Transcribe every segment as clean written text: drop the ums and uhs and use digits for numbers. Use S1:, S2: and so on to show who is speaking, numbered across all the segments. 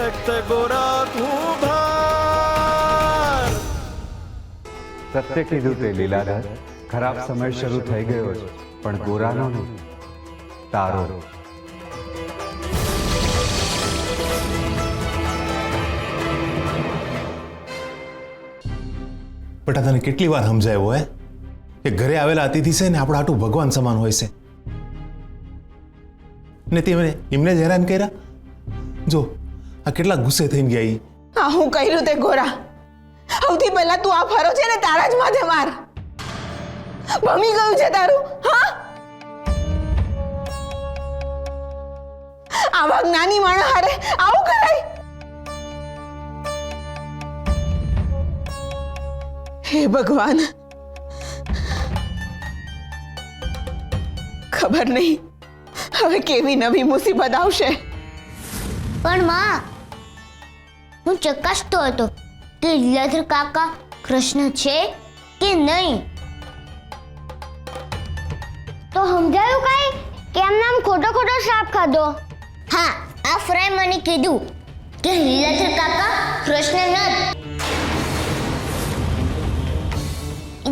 S1: रक्त गोरा कुभार।
S2: सत्य कीधुं ते लीलाधर, खराब समय शरू थई गयो छे, पण गोरानो नहीं, तारो।
S3: बेटा तने કેટલી વાર સમજાવ્યો હે કે ઘરે આવેલા અતિથિ છે ને આપણા આટું ભગવાન સમાન હોય છે ને તે એમને જ હેરાન કર્યા। જો આ કેટલા ગુસ્સે થઈને ગયા ઈ।
S4: આ હું કર્યું તે ગોરા? સૌથી પહેલા તું આ ફરો છે ને તારા જ માથે માર। ભમી ગયું છે તારું? હા, આવા જ્ઞાની માણસ હારે આવું કરાય? હે ભગવાન, ખબર નહીં હવે કેવી નવી મુસીબત આવશે।
S5: પણ માં, હું ચકાસતો હતો કે લીલાધર કાકા કૃષ્ણ છે કે નહીં। તો સમજાયું કઈ કે એમના ખોટો ખોટો શ્રાપ ખાધો? હા, આ ફ્રાય મને કીધું કે લીલાધર કાકા કૃષ્ણ નથી।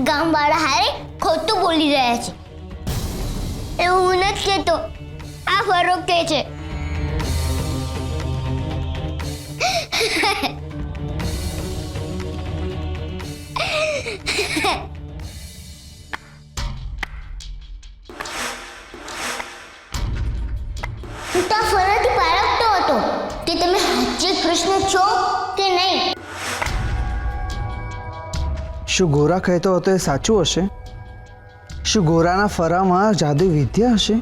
S5: ગામવાળા હારે ખોટું બોલી રહ્યા છે। એવું હું નથી કહેતો, આ ફરો કે છે। હું તો ફરથી પારખતો હતો કે તમે સાચે કૃષ્ણ છો કે નહીં।
S6: શું ગોરા કહેતો હતો એ સાચું હશે? શું ગોરાના ફરામાં જાદુ વિદ્યા હશે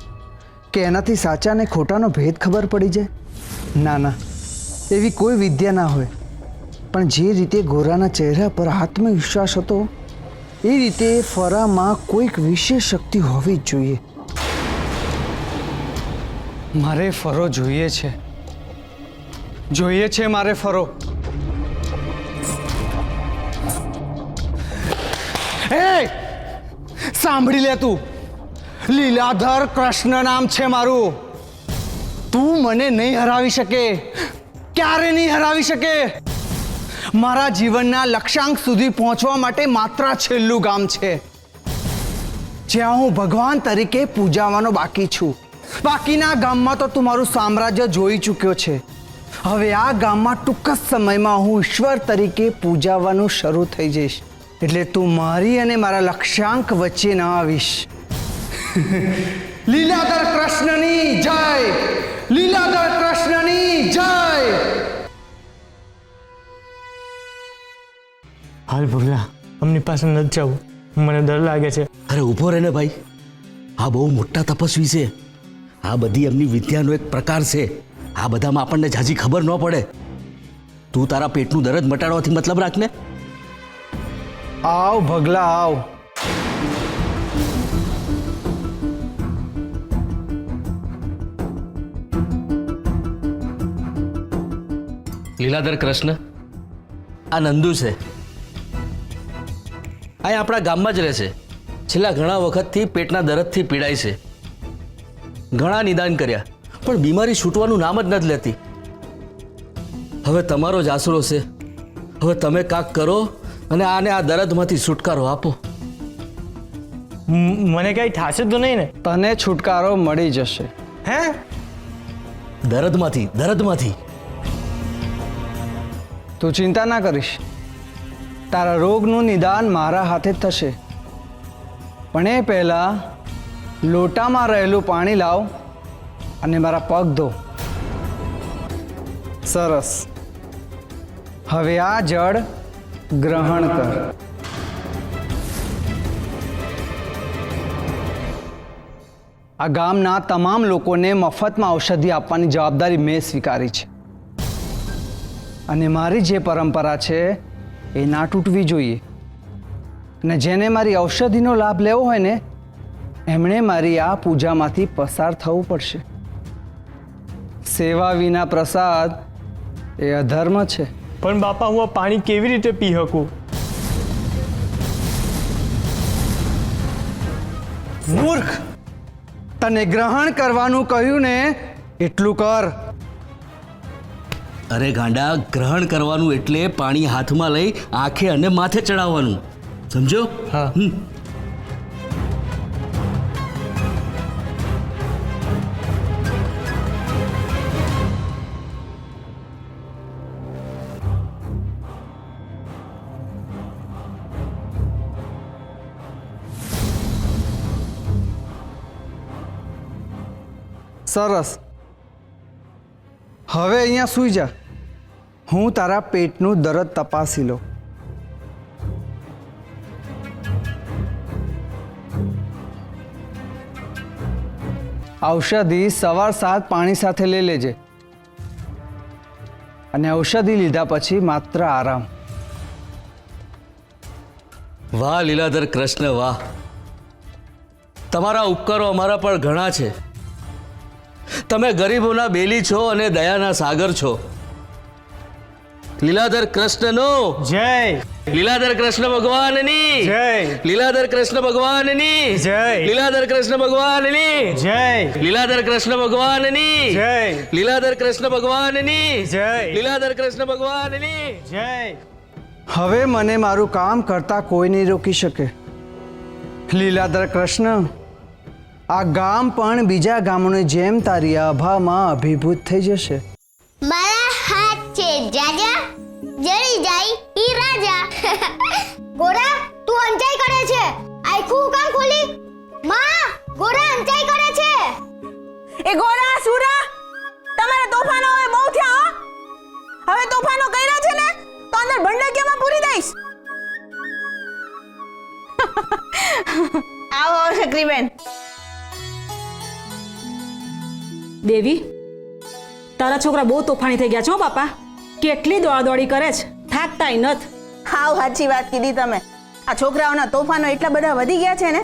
S6: કે એનાથી સાચા અને ખોટાનો ભેદ ખબર પડી જાય? ના ના, એવી કોઈ વિદ્યા ના હોય। પણ જે રીતે ગોરાના ચહેરા પર આત્મવિશ્વાસ હતો એ રીતે ફરામાં કોઈક વિશેષ શક્તિ હોવી જ જોઈએ। મારે ફરો જોઈએ છે મારે ફરો। સાંભળી લે, તું લીલાધર કૃષ્ણ નામ છે મારું। તું મને નહીં હરાવી શકે, ક્યારે નહીં હરાવી શકે। મારા જીવનના લક્ષ્યાંક સુધી પહોંચવા માટે માત્ર છેલ્લું ગામ છે જ્યાં હું ભગવાન તરીકે પૂજાવાનો બાકી છું। બાકીના ગામમાં તો તું મારું સામ્રાજ્ય જોઈ ચૂક્યો છે। હવે આ ગામમાં ટૂંક જ સમયમાં હું ઈશ્વર તરીકે પૂજાવાનું શરૂ થઈ જઈશ। એટલે તું મારી અને મારા લક્ષ્યાંક વચ્ચે ના આવીશ। લીલાધર કૃષ્ણની જય, લીલાધર કૃષ્ણની જય।
S7: હાલ ભગલા, અમની પાસે નથી જવું, મને ડર લાગે છે।
S8: અરે ઊભો રહે ને ભાઈ, આ બહુ મોટા તપસ્વી છે। આ બધી એમની વિદ્યાનો એક પ્રકાર છે। આ બધામાં આપણને ઝાઝી ખબર ન પડે। તું તારા પેટનું દર્દ મટાડવાથી મતલબ રાખને।
S6: આવ ભગલા આવ।
S8: લીલાધર કૃષ્ણ, આ નંદુ છે। આ આપણા ગામમાં જ રહે છે। છેલ્લા ઘણા વખતથી પેટના દર્દથી પીડાય છે। ઘણા નિદાન કર્યા પણ બીમારી છૂટવાનું નામ જ નથી લેતી। હવે તમારો જ આશરો છે। હવે તમે કાંક કરો અને આને આ દર્દમાંથી છુટકારો આપો।
S7: મને કઈ થશે તો નહીં ને?
S6: તને છુટકારો મળી જશે।
S7: હે?
S8: દર્દમાંથી।
S6: તું ચિંતા ના કરીશ, તારા રોગનું નિદાન મારા હાથે જ થશે। પણ એ પહેલા લોટામાં રહેલું પાણી લાવ અને મારા પગ ધો। સરસ, હવે આ જળ ગ્રહણ કર। આ ગામના તમામ લોકોને મફતમાં ઔષધિ આપવાની જવાબદારી મેં સ્વીકારી છે અને મારી જે પરંપરા છે એ ના તૂટવી જોઈએ। અને જેને મારી ઔષધિનો લાભ લેવો હોય ને એમણે મારી આ પૂજામાંથી પસાર થવું પડશે। સેવા વિના પ્રસાદ એ અધર્મ છે।
S7: પણ બાપા, હું આ પાણી કેવી રીતે પી શકું?
S6: મૂર્ખ, તને ગ્રહણ કરવાનું કહ્યું ને એટલું કર।
S8: અરે ગાંડા, ગ્રહણ કરવાનું એટલે પાણી હાથમાં લઈ આંખે અને માથે ચડાવવાનું, સમજો?
S7: હા.
S6: સરસ. હવે અહીંયા સૂઈ જા. હું તારા પેટનું દરદ તપાસી લઉં. ઔષધિ સવાર સાત પાણી સાથે લઈ લેજે અને ઔષધિ લીધા પછી માત્ર આરામ.
S8: વાહ લીલાધર કૃષ્ણ વાહ, તમારા ઉપકારો અમારા પર ઘણા છે. તમે ગરીબોના બેલી છો અને દયાના સાગર છો. લીલાધર કૃષ્ણનો
S7: જય
S8: લીલાધર કૃષ્ણ ભગવાનની
S7: જય
S8: લીલાધર કૃષ્ણ ભગવાનની
S7: જય
S8: લીલાધર કૃષ્ણ ભગવાનની
S7: જય
S8: લીલાધર કૃષ્ણ ભગવાનની
S7: જય
S8: લીલાધર કૃષ્ણ ભગવાનની
S7: જય
S8: લીલાધર કૃષ્ણ ભગવાનની
S7: જય.
S6: હવે મને મારું કામ કરતા કોઈ નહીં રોકી શકે. લીલાધર કૃષ્ણ, આ ગામ પણ બીજા ગામોની જેમ તારી આભામાં અભિભૂત થઈ જશે.
S5: મારા હાથ છે જાજા, જડી જાય ઈ રાજા. ગોરા, તું અંચાઈ કરે છે. આખું કામ ખોલી. માં, ગોરા અંચાઈ કરે છે.
S4: એ ગોરા સુરા, તમારા તોફાનો હવે બહુ થયા હો. હવે તોફાનો કર્યા છે ને તો અંદર ભંડાકીયામાં પૂરી દઈશ. આવો શકરીબેન.
S1: દેવી, તારા છોકરા બહુ તોફાની થઈ ગયા છો બાપા. કેટલી દોડાદોડી કરે છે, થાકતાય નથ.
S4: હાવ સાચી વાત કીધી તમે. આ છોકરાઓના તોફાનો એટલા બધા વધી ગયા છે ને,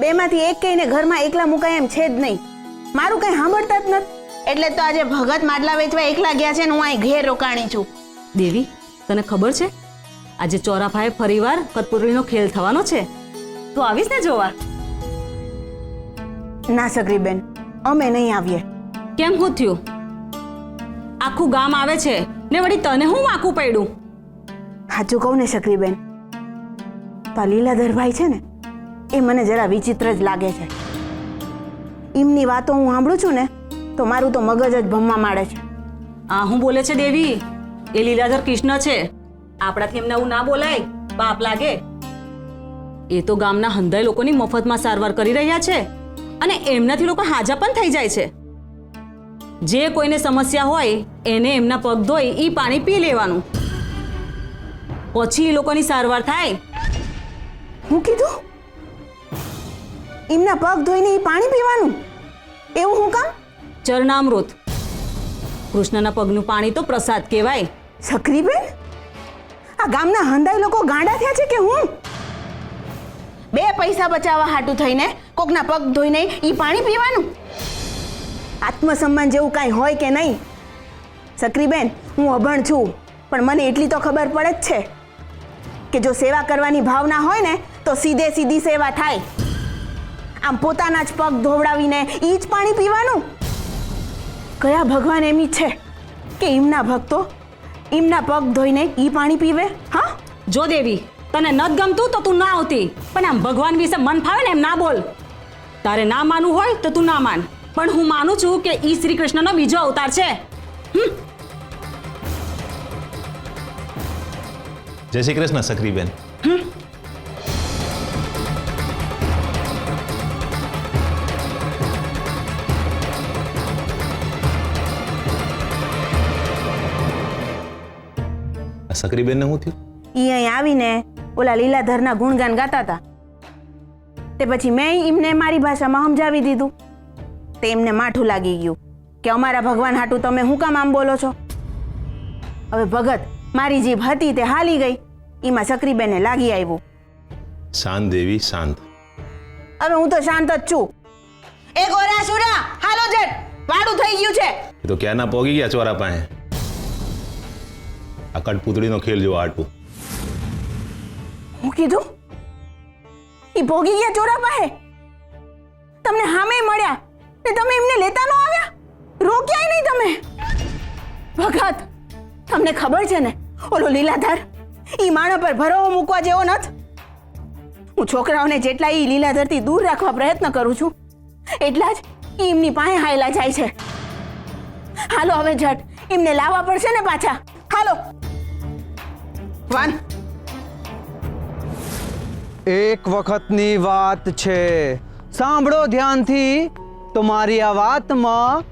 S4: બેમાંથી એક કહીને ઘરમાં એકલા મુકાય એમ છે જ નહીં. મારું કંઈ સાંભળતા જ નથી. એટલે તો આજે ભગત માટલા વેચવા એકલા ગયા છે ને હું અહીં ઘેર રોકાણી છું.
S1: દેવી, તને ખબર છે આજે ચોરાફાએ ફરીવાર કઠપુતળીનો ખેલ થવાનો છે? તું આવીશ ને જોવા?
S4: ના શકરીબેન, અમે નહીં આવીએ.
S1: કેમ હું થયું? આખું ગામ આવે છે ને વળી તને હું વાંકું પડ્યું?
S4: સાચું કહું ને શકરીબેન, તો આ લીલાધરભાઈ છે ને એ મને જરા વિચિત્ર જ લાગે છે. એમની વાતો હું સાંભળું છું ને તો મારું તો મગજ જ ભમવા માંડે છે.
S1: આ હું બોલે છે દેવી? એ લીલાધર કૃષ્ણ છે. આપણાથી એમને આવું ના બોલાય, પાપ લાગે. એ તો ગામના હંધાય લોકોની મફતમાં સારવાર કરી રહ્યા છે અને એમનાથી લોકો હાજા પણ થઈ જાય છે. જે કોઈને સમસ્યા હોય એને એમના પગ ધોઈ ઈ પાણી પી લેવાનું, પછી એ લોકોની સારવાર થાય.
S4: હું કીધું? એમના પગ ધોઈને એ પાણી પીવાનું? એવું હું કામ?
S1: ચરણામૃત. કૃષ્ણના પગનું પાણી તો પ્રસાદ કહેવાય.
S4: શકરીબેન, આ ગામના હંધાઈ લોકો ગાંડા થયા છે કે હું? બે પૈસા બચાવવા હાટું થઈને કોકના પગ ધોઈને ઈ પાણી પીવાનું? આત્મસન્માન જેવું કાંઈ હોય કે નહીં? શકરીબેન, હું અભણ છું પણ મને એટલી તો ખબર પડે જ છે કે જો સેવા કરવાની ભાવના હોય ને તો સીધે સીધી સેવા થાય. આમ પોતાના જ પગ ધોવડાવીને ઈ જ પાણી પીવાનું? કયા ભગવાન એમ છે કે એમના ભક્તો એમના પગ ધોઈને ઈ પાણી પીવે? હા,
S1: જો દેવી, તને નત ગમતું તો તું ના આવતી, પણ આમ ભગવાન વિશે મન ફાવે ને એમ ના બોલ. તારે ના માનવું હોય તો તું ના માન, પણ હું માનું છું કે ઈ શ્રી કૃષ્ણનો બીજો અવતાર છે.
S3: જય શ્રી કૃષ્ણ સક્રીબેન. સક્રીબેનને શું થયું?
S4: ઈ અહીં આવીને ઓલા લીલાધરના ગુણગાન ગાતા હતા. તે પછી મેં એમને મારી ભાષામાં સમજાવી દીધું. તે એમને માઠું લાગી ગયું કે અમારા ભગવાન હાટું તમે શું કામ આમ બોલો છો? હવે ભગત મારી જીભ હતી તે હાલી ગઈ, એમાં શકરીબેનને લાગી આવ્યું.
S3: શાંત દેવી શાંત.
S4: હવે હું તો શાંત જ છું. એ ગોરા સુરા, હાલો જટ, વાડું થઈ ગયું છે.
S3: એ તો ક્યારના પોગી ગયા ચોરા પાસે. આ કઠપુતળીનો ખેલ જો આટું.
S4: હું કીધું? ઈ ભોગી ગયા ચોરા પાસે? તમને હામે મળ્યા ને તમે એમને લેતા ન આવ્યા? રોક્યાય નહીં તમે? ભગત, તમને ખબર છે ને, ઓલો લીલાધર ઈ માણસ પર ભરોવો મૂકવા જેવો નથી. હું છોકરાઓને જેટલા ઈ લીલાધરથી દૂર રાખવા પ્રયત્ન કરું છું, એટલા જ ઈ એમની પાસે હાયલા જાય છે. હાલો હવે ઝટ, એમને લાવવા પડશે ને પાછા. હાલો વાન.
S6: એક વખતની વાત છે, સાંભળો ધ્યાનથી. તો મારી આ વાતમાં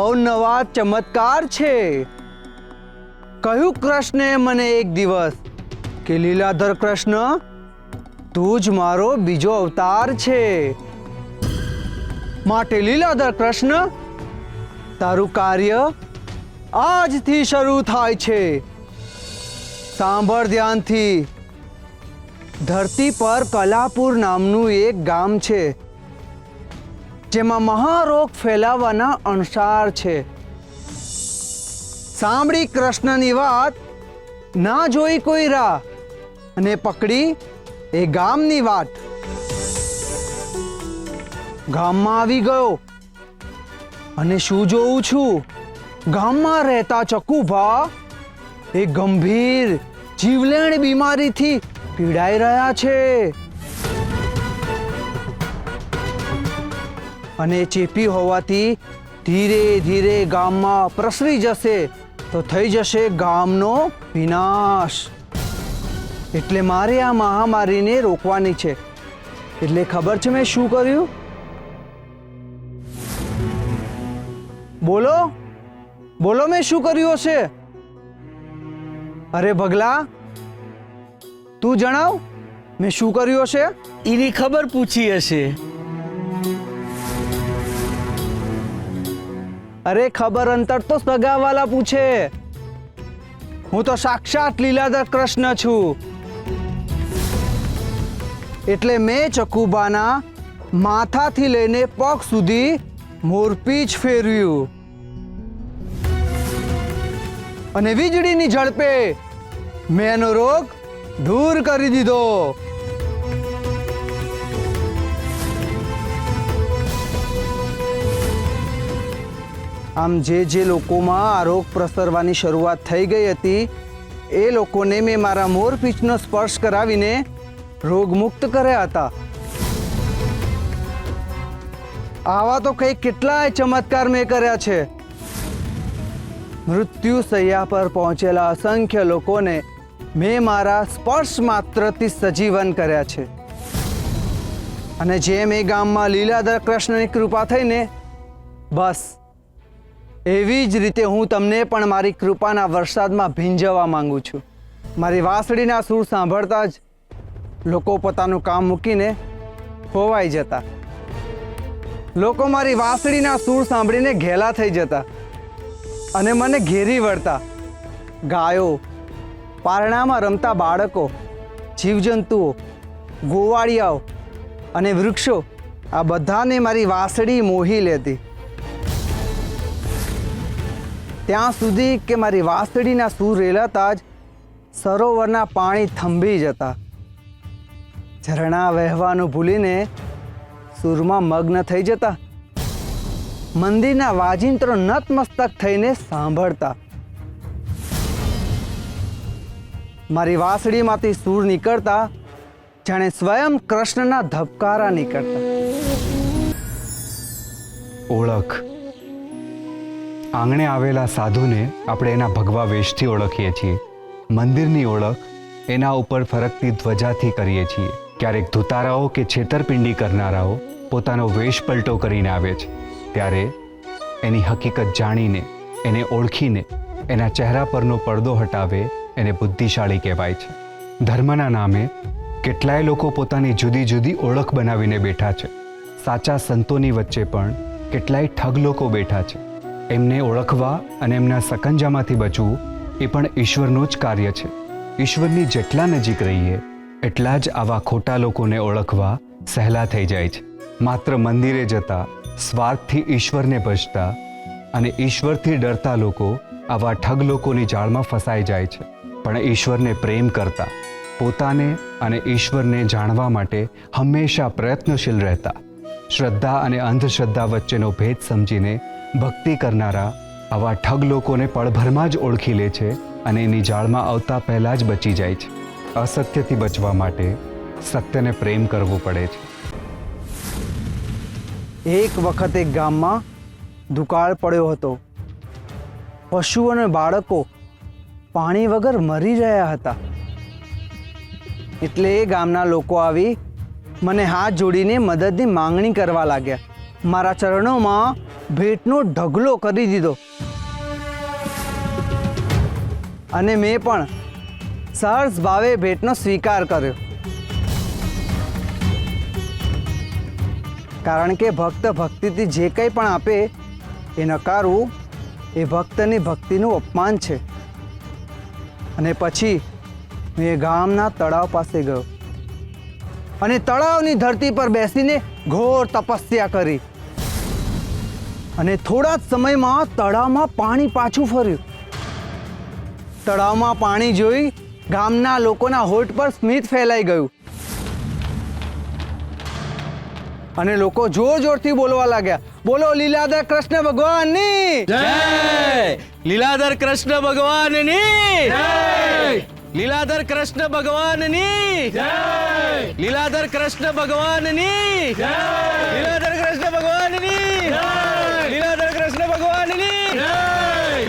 S6: અવનવા ચમત્કાર છે. કહ્યું કૃષ્ણે મને એક દિવસ કે લીલાધર કૃષ્ણ, તું જ મારો બીજો અવતાર છે. માટે લીલાધર કૃષ્ણ, તારું કાર્ય આજથી શરૂ થાય છે. સાંભળ ધ્યાનથી. ધરતી પર કલાપુર નામનું એક ગામ છે, જેમાં મહારોગ ફેલાવાના અણસાર છે. સાંભળી કૃષ્ણની વાત, ના જોઈ કોઈ રાહ, અને પકડી એ ગામની વાટ. ગામમાં આવી ગયો અને શું જોઉં છું, ગામમાં રહેતા ચકુભા એક ગંભીર જીવલેણ બીમારીથી પીડાઈ રહ્યા છે. અને ચેપી હોવાથી ધીરે ધીરે ગામમાં પ્રસરી જશે તો થઈ જશે ગામનો વિનાશ. એટલે મારે આ મહામારીને રોકવાની છે. એટલે ખબર છે મેં શું કર્યું? બોલો બોલો, મેં શું કર્યું હશે? અરે ભગલા, તું જણાવ, મેં શું કર્યું હશે?
S8: એની ખબર પૂછી હશે.
S6: અરે ખબર અંતર તો સગાવાલા પૂછે. હું તો સાક્ષાત લીલાધર કૃષ્ણ છું. એટલે મેં ચકુબાના માથાથી લઈને પગ સુધી મોરપીંછ ફેરવ્યું અને વીજળીની ઝડપે મેં એનો રોગ દૂર કરી દીધો. આમ જે લોકોમાં આ રોગ પ્રસરવાની શરૂઆત થઈ ગઈ હતી, એ લોકોને મેં મારા મોરપીંછનો સ્પર્શ કરાવીને રોગમુક્ત કર્યા હતા. આવા તો કંઈ કેટલાય ચમત્કાર મેં કર્યા છે. મૃત્યુ શૈયા પર પહોંચેલા અસંખ્ય લોકોને મેં મારા સ્પર્શ માત્રથી સજીવન કર્યા છે. અને જેમ એ ગામમાં લીલાધર કૃષ્ણની કૃપા થઈને, બસ એવી જ રીતે હું તમને પણ મારી કૃપાના વરસાદમાં ભીંજવા માંગુ છું. મારી વાંસળીના સૂર સાંભળતા જ લોકો પોતાનું કામ મૂકીને ખોવાઈ જતા. લોકો મારી વાંસળીના સૂર સાંભળીને ઘેલા થઈ જતા અને મને ઘેરી વળતા. ગાયો, પારણામાં રમતા બાળકો, જીવજંતુઓ, ગોવાળિયાઓ અને વૃક્ષો, આ બધાને મારી વાંસળી મોહી લેતી. ત્યાં સુધી કે મારી વાંસળીના સૂર રેલાતા જ સરોવરના પાણી થંભી જતા. ઝરણા વહેવાનું ભૂલીને સૂરમાં મગ્ન થઈ જતા. મંદિરના વાજિંત્રો નતમસ્તક થઈને સાંભળતા. મારી વાંસળીમાંથી સૂર નીકળતા જાણે સ્વયં કૃષ્ણના ધબકારા નીકળતા.
S2: ઓળખ. આંગણે આવેલા સાધુને આપણે એના ભગવા વેશથી ઓળખીએ છીએ. મંદિરની ઓળખ એના ઉપર ફરકતી ધ્વજાથી કરીએ છીએ. ક્યારેક ધુતારાઓ કે છેતરપિંડી કરનારાઓ પોતાનો વેશ પલટો કરીને આવે છે, ત્યારે એની હકીકત જાણીને, એને ઓળખીને એના ચહેરા પરનો પડદો હટાવે એને બુદ્ધિશાળી કહેવાય છે. ધર્મના નામે કેટલાય લોકો પોતાની જુદી જુદી ઓળખ બનાવીને બેઠા છે. સાચા સંતોની વચ્ચે પણ કેટલાય ઠગ લોકો બેઠા છે. એમને ઓળખવા અને એમના સકંજામાંથી બચવું એ પણ ઈશ્વરનું જ કાર્ય છે. ઈશ્વરની જેટલા નજીક રહીએ એટલા જ આવા ખોટા લોકોને ઓળખવા સહેલા થઈ જાય છે. માત્ર મંદિરે જતા, સ્વાર્થથી ઈશ્વરને ભજતા અને ઈશ્વરથી ડરતા લોકો આવા ઠગ લોકોની જાળમાં ફસાઈ જાય છે. પણ ઈશ્વરને પ્રેમ કરતા, પોતાને અને ઈશ્વરને જાણવા માટે હંમેશા પ્રયત્નશીલ રહેતા, શ્રદ્ધા અને અંધશ્રદ્ધા વચ્ચેનો ભેદ સમજીને ભક્તિ કરનારા આવા ઠગ લોકોને પળભરમાં જ ઓળખી લે છે અને એની જાળમાં આવતા પહેલાં જ બચી જાય છે. અસત્યથી બચવા માટે સત્યને પ્રેમ કરવો પડે છે.
S6: એક વખત એક ગામમાં દુકાળ પડ્યો હતો. પશુ અને બાળકો પાણી વગર મરી રહ્યા હતા. એટલે એ ગામના લોકો આવી મને હાથ જોડીને મદદની માંગણી કરવા લાગ્યા. મારા ચરણોમાં ભેટનો ઢગલો કરી દીધો અને મેં પણ સહર્ષ ભાવે ભેટનો સ્વીકાર કર્યો. કારણ કે ભક્ત ભક્તિથી જે કંઈ પણ આપે એ નકારવું એ ભક્તની ભક્તિનું અપમાન છે. અને પછી હું એ ગામના તળાવ પાસે ગયો અને તળાવની ધરતી પર બેસીને ઘોર તપસ્યા કરી. અને થોડા જ સમયમાં તળાવમાં પાણી પાછું ફર્યું. તળાવમાં પાણી જોઈ ગામના લોકોના હોઠ પર સ્મિત ફેલાઈ ગયું અને લોકો જોર જોરથી બોલવા લાગ્યા, બોલો લીલાધર કૃષ્ણ ભગવાનની
S8: જય! લીલાધર કૃષ્ણ ભગવાનની જય! લીલાધર કૃષ્ણ ભગવાનની જય! લીલાધર કૃષ્ણ ભગવાનની જય! લીલાધર કૃષ્ણ ભગવાનની જય! લીલાધર કૃષ્ણ ભગવાનની જય!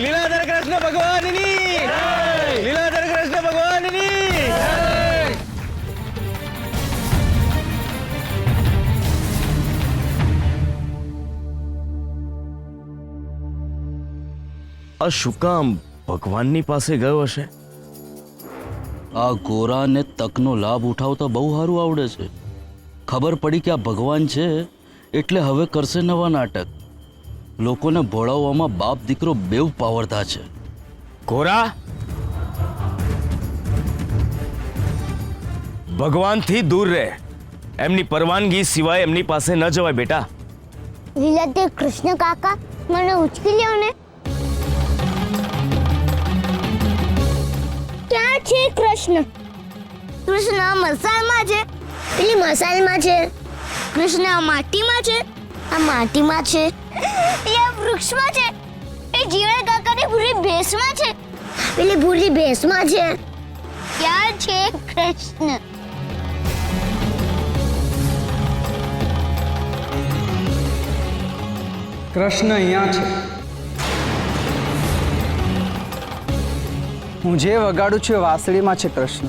S8: લીલાધર કૃષ્ણ ભગવાનની જય! લીલાધર કૃષ્ણ ભગવાનની જય!
S9: આ શું કામ ભગવાનની પાસે ગયો હશે?
S8: આ ગોરાને તકનો લાભ ઉઠાવતા બહુ સારું આવડે છે. ખબર પડી કે આ ભગવાન છે એટલે હવે કરશે નવા નાટક. લોકોને ભોળાવવામાં બાપ દીકરો બેવ પાવરધા છે.
S9: ગોરા, ભગવાનથી દૂર રહે. એમની પરવાનગી સિવાય એમની પાસે ન જવાય બેટા.
S5: લીલાધર કૃષ્ણ કાકા મને ઉચકી લ્યો ને. ક્યાં છે કૃષ્ણ? કૃષ્ણ મસાલમાં છે. પેલી મસાલમાં છે. કૃષ્ણ આ માટીમાં છે. આ માટીમાં છે. એ આ વૃક્ષમાં છે. એ જીવણ કાકાની ભૂરી ભેંસમાં છે. પેલી ભૂરી ભેંસમાં છે. ક્યાં છે કૃષ્ણ?
S6: કૃષ્ણ અહીંયા છે. હું જે વગાડું છું એ વાંસળીમાં છે કૃષ્ણ.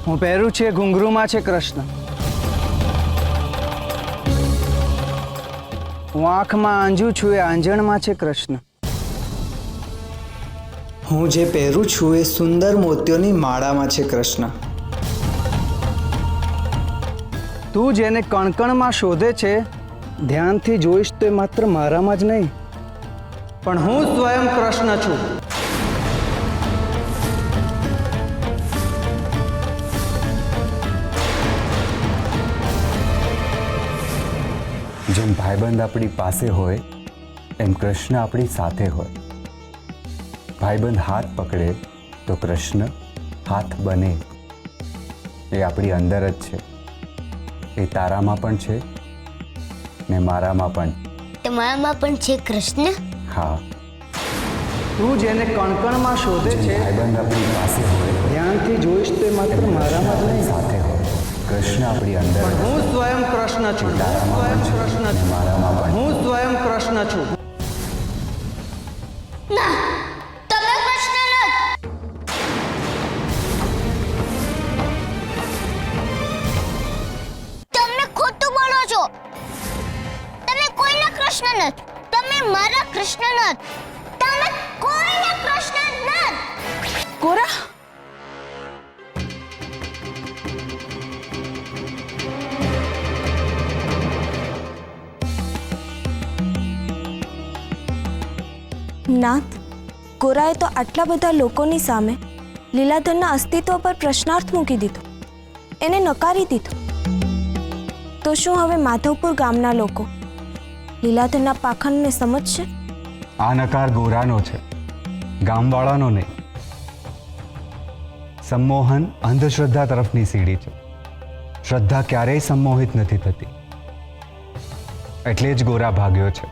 S6: હું પહેરું છું એ ઘૂંઘરૂમાં છે કૃષ્ણ. હું આંખમાં આંજું છું એ આંજણમાં છે કૃષ્ણ. હું જે પહેરું છું એ સુંદર મોતીઓની માળામાં છે કૃષ્ણ. તું જેને કણકણમાં શોધે છે ધ્યાનથી જોઈશ તો એ માત્ર મારામાં જ નહીં પણ હું સ્વયં કૃષ્ણ છું.
S2: જેમ ભાઈબંધ આપણી પાસે હોય એમ કૃષ્ણ આપણી સાથે હોય. ભાઈબંધ હાથ પકડે તો કૃષ્ણ હાથ બને. એ આપણી અંદર જ છે. એ તારામાં પણ છે ને મારામાં પણ.
S5: તમારામાં પણ છે કૃષ્ણ?
S2: હા.
S6: તું જેને કણકણમાં શોધે છે
S2: ભાઈબંધ આપણી પાસે હોય
S6: ધ્યાનથી જોઈશ તો એ માત્ર મારામાં જ નહીં
S2: સાથે હોય. કૃષ્ણ આપણી અંદર
S6: પણ હું સ્વયં કૃષ્ણ છું. સ્વયં કૃષ્ણ છું.
S2: મારામાં પણ.
S6: હું સ્વયં કૃષ્ણ છું.
S5: ના, તમે કૃષ્ણ નથી. તમે ખોટું બોલો છો. તમે કોઈના કૃષ્ણ નથી. તમે મારા કૃષ્ણ નથી. તમે કોઈના કૃષ્ણ નથી.
S4: ગોરા,
S10: નાથ, ગોરાએ તો આટલા બધા લોકોની સામે લીલાધરના અસ્તિત્વ પર પ્રશ્નાર્થ મૂકી દીધો. એને નકારી દીધો. તો શું હવે માધવપુર ગામના લોકો લીલાધરના પાખંડને સમજશે?
S2: આ નકાર ગોરાનો છે, ગામવાળાનો નહીં. સંમોહન અંધશ્રદ્ધા તરફની સીડી છે. શ્રદ્ધા ક્યારેય સંમોહિત નથી થતી. એટલે જ ગોરા ભાગ્યો છે.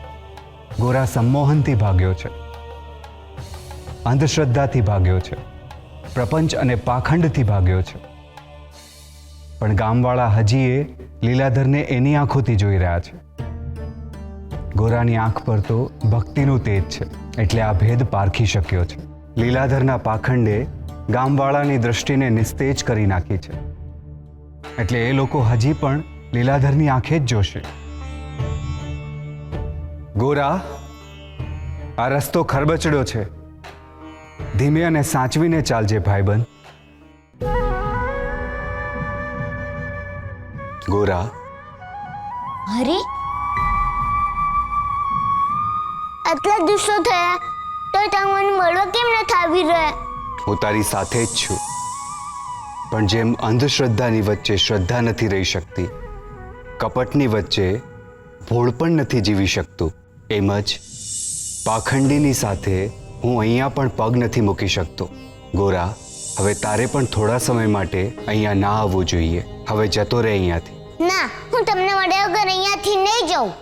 S2: ગોરા સંમોહનથી ભાગ્યો છે, અંધશ્રદ્ધાથી ભાગ્યો છે, પ્રપંચ અને પાખંડથી ભાગ્યો છે. પણ ગામવાળા હજી એ લીલાધરને એની આંખોથી જોઈ રહ્યા છે. ગોરાની આંખ પર તો ભક્તિનું તેજ છે, એટલે આ ભેદ પારખી શક્યો છે. લીલાધરના પાખંડે ગામવાળાની દૃષ્ટિને નિસ્તેજ કરી નાખી છે, એટલે એ લોકો હજી પણ લીલાધરની આંખે જ જોશે. ગોરા, આ રસ્તો ખરબચડો છે. ધીમે અને સાચવીને ચાલજે ભાઈબંધ. ગોરા,
S5: અરે આટલા દિવસો થયા તો તમને મળવા કેમ નથી આવી રહ્યા?
S2: હું તારી સાથે જ છું, પણ જેમ અંધશ્રદ્ધાની વચ્ચે શ્રદ્ધા નથી રહી શકતી, કપટની વચ્ચે ભોળ પણ નથી જીવી શકતું, એમ જ પાખંડીની સાથે હું અહીંયા પણ પગ નથી મૂકી શકતો. ગોરા, હવે તારે પણ થોડા સમય માટે અહીંયા ના આવવું જોઈએ. હવે જતો રહે અહીંયાથી.
S5: ના, હું તમને મળ્યા વગર અહીંયાથી નહીં જાઉં.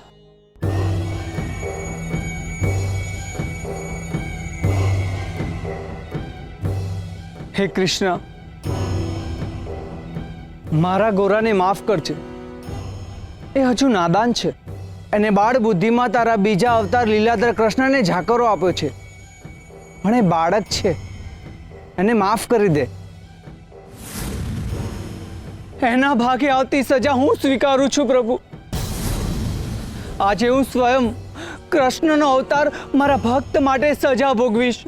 S6: હે કૃષ્ણ, મારા ગોરાને માફ કરજે. એ હજુ નાદાન છે. એને બાળ બુદ્ધિમાં તારા બીજા અવતાર લીલાધર કૃષ્ણને ઝાકરો આપ્યો છે, પણ એ બાળક છે. એને માફ કરી દે. એના ભાગે આવતી સજા હું સ્વીકારું છું પ્રભુ. આજે હું સ્વયં કૃષ્ણનો અવતાર મારા ભક્ત માટે સજા ભોગવીશ,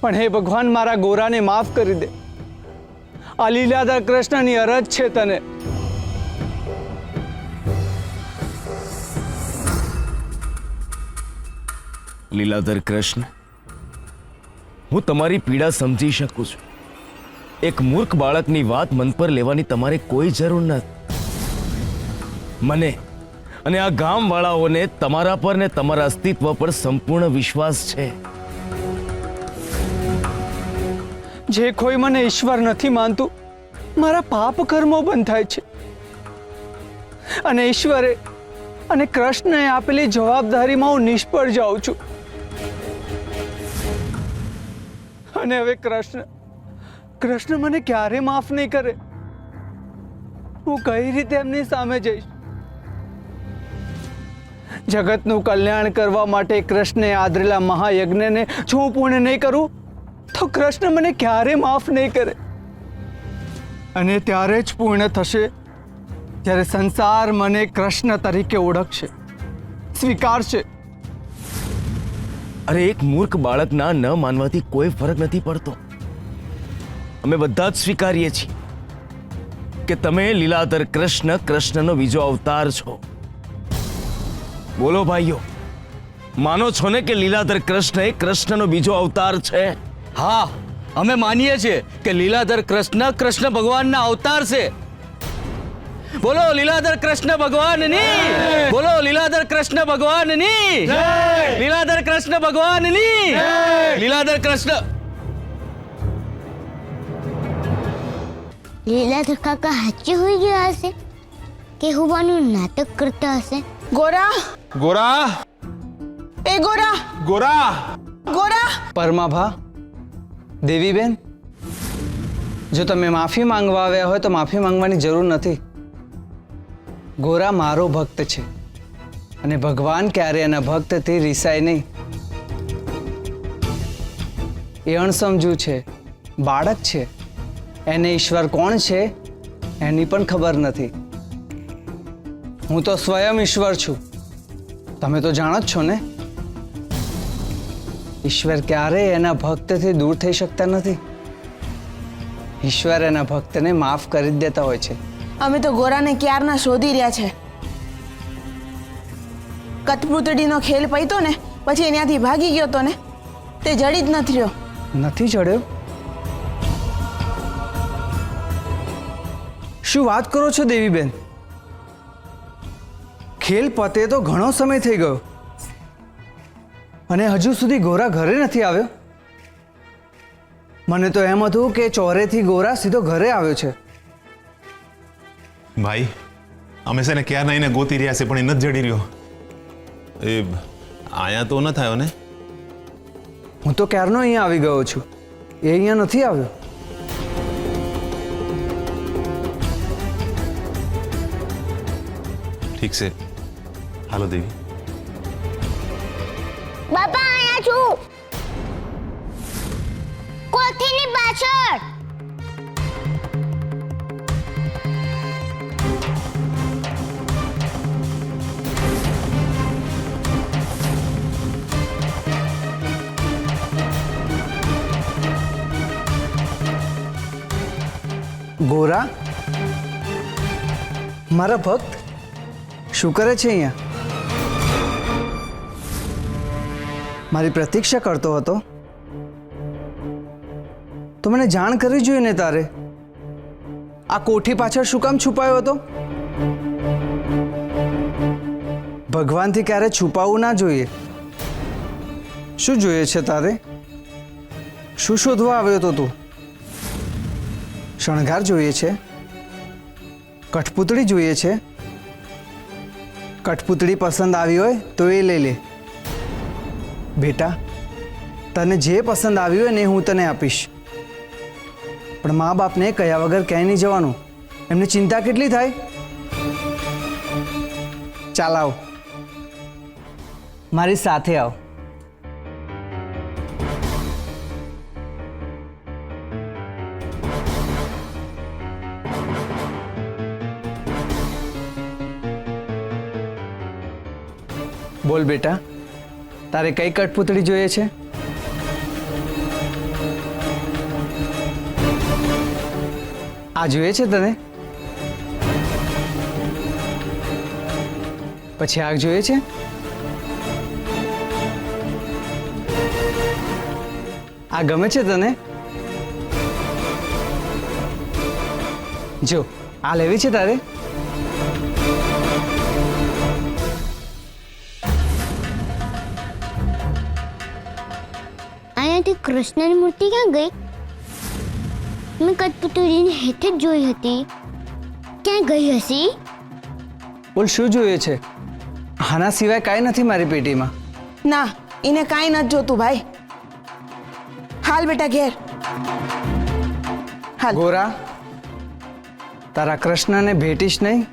S6: પણ હે ભગવાન, મારા ગોરાને માફ કરી દે. આ લીલાધર કૃષ્ણની અરજ છે તને.
S9: લીલાધર કૃષ્ણ, હું તમારી પીડા સમજી શકું છું. એક મૂર્ખ બાળકની વાત મન પર લેવાની તમારે કોઈ જરૂર નથી. મને અને આ ગામવાળાઓને તમારા પર ને તમારા અસ્તિત્વ પર સંપૂર્ણ વિશ્વાસ છે.
S6: જે કોઈ મને ઈશ્વર નથી માનતું, મારા પાપ કર્મો બંધ થાય છે. અને ઈશ્વરે અને કૃષ્ણએ આપેલી જવાબદારીમાં હું નિષ્ફળ જાઉં છું. અને હવે કૃષ્ણ મને ક્યારે માફ નહીં કરે. હું કઈ રીતે એમની સામે જઈશ? જગતનું કલ્યાણ કરવા માટે કૃષ્ણે આદરેલા મહાયજ્ઞને જો હું પૂર્ણ નહીં કરું તો કૃષ્ણ મને ક્યારે માફ નહીં કરે. અને ત્યારે જ પૂર્ણ થશે જ્યારે સંસાર મને કૃષ્ણ તરીકે ઓળખશે, સ્વીકારશે.
S9: અરે, એક મૂર્ખ બાળકના ન માનવાથી કોઈ ફરક નથી પડતો. અમે બધા જ સ્વીકારીએ છીએ કે તમે લીલાધર કૃષ્ણ, કૃષ્ણનો બીજો અવતાર છો. બોલો ભાઈઓ, માનો છો ને કે લીલાધર કૃષ્ણ એ કૃષ્ણનો બીજો અવતાર છે?
S8: હા, અમે માનીએ છીએ કે લીલાધર કૃષ્ણ કૃષ્ણ ભગવાનના અવતાર છે. બોલો લીલાધર કૃષ્ણ ભગવાનની! બોલો લીલાધર કૃષ્ણ ભગવાનની! લીલાધર કૃષ્ણ ભગવાનની! લીલાધર કૃષ્ણ!
S5: લીલાધર કાકા સાચી હોઈ ગયા હશે કે હોવાનું નાટક કરતા હશે?
S4: ગોરા,
S3: ગોરા,
S4: એ ગોરા,
S3: ગોરા,
S4: ગોરા.
S6: પરમાભા, દેવીબેન, જો તમે માફી માંગવા આવ્યા હોય તો માફી માંગવાની જરૂર નથી. ગોરા મારો ભક્ત છે અને ભગવાન ક્યારે એના ભક્તથી રીસાય નહીં. એ અણસમજુ છે, બાળક છે. એને ઈશ્વર કોણ છે એની પણ ખબર નથી. હું તો સ્વયં ઈશ્વર છું. તમે તો જાણો જ છો ને. ઈશ્વર ક્યારેય એના ભક્તથી દૂર થઈ શકતા નથી. ઈશ્વર એના ભક્તને માફ કરી જ દેતા હોય છે.
S4: અમે તો ગોરાને ક્યારના શોધી રહ્યા છે. કઠપૂતળીનો ખેલ પૈતો ને પછી એનાથી ભાગી ગયો તો ને, તે જડી જ નથી રહ્યો.
S6: નથી ચડ્યો? શું વાત કરો છો દેવીબેન? ખેલ પતે તો ઘણો સમય થઈ ગયો અને હજુ સુધી ગોરા ઘરે નથી આવ્યો. મને તો એમ હતું કે ચોરેથી ગોરા સીધો ઘરે આવ્યો છે.
S3: ભાઈ, અમે છે ને ક્યાં નહીં ગોતી રહ્યા છે, પણ એ નથી જડી રહ્યો. એ આયા તો ન થયો ને?
S6: હું તો ક્યારનો અહીંયા આવી ગયો છું, એ અહીંયા નથી આવ્યો.
S3: ઠીક છે, હાલો દેવી.
S5: બાપા અહીંયા છું, કોથીની પાછળ.
S6: ગોરા, મારા ભક્ત શું કરે છે અહીંયા? મારી પ્રતીક્ષા કરતો હતો તો મને જાણ કરવી જોઈએ ને તારે. આ કોઠી પાછળ શું કામ છુપાયો હતો? ભગવાનથી ક્યારે છુપાવવું ના જોઈએ. શું જોઈએ છે તારે? શું શોધવા આવ્યો હતો તું? શણગાર જોઈએ છે? કઠપૂતળી જોઈએ છે? કઠપૂતળી પસંદ આવી હોય તો એ લઈ લે. બેટા, તને જે પસંદ આવ્યું હોય ને હું તને આપીશ, પણ મા બાપને કયા વગર ક્યાંય નહીં જવાનું. એમને ચિંતા કેટલી થાય. ચાલ આવ, મારી સાથે આવ. બોલ બેટા, તારે કઈ કઠપૂતળી જોઈએ છે? આ જોઈએ છે તને? પછી આગ જોઈએ છે? આ ગમે છે તને? જો આ લેવી છે તારે?
S5: અહીંયાથી કૃષ્ણની મૂર્તિ ક્યાં ગઈ? મેં કઠપૂતળીને હેઠે જ જોઈ હતી, ક્યાં ગઈ હશે?
S6: બોલ શું જોઈએ છે? આના સિવાય કાંઈ નથી મારી પેટીમાં.
S4: ના, એને કાંઈ નથી જોતું ભાઈ. હાલ બેટા ઘેર હાલ.
S6: ગોરા, તારા કૃષ્ણને ભેટીશ નહીં.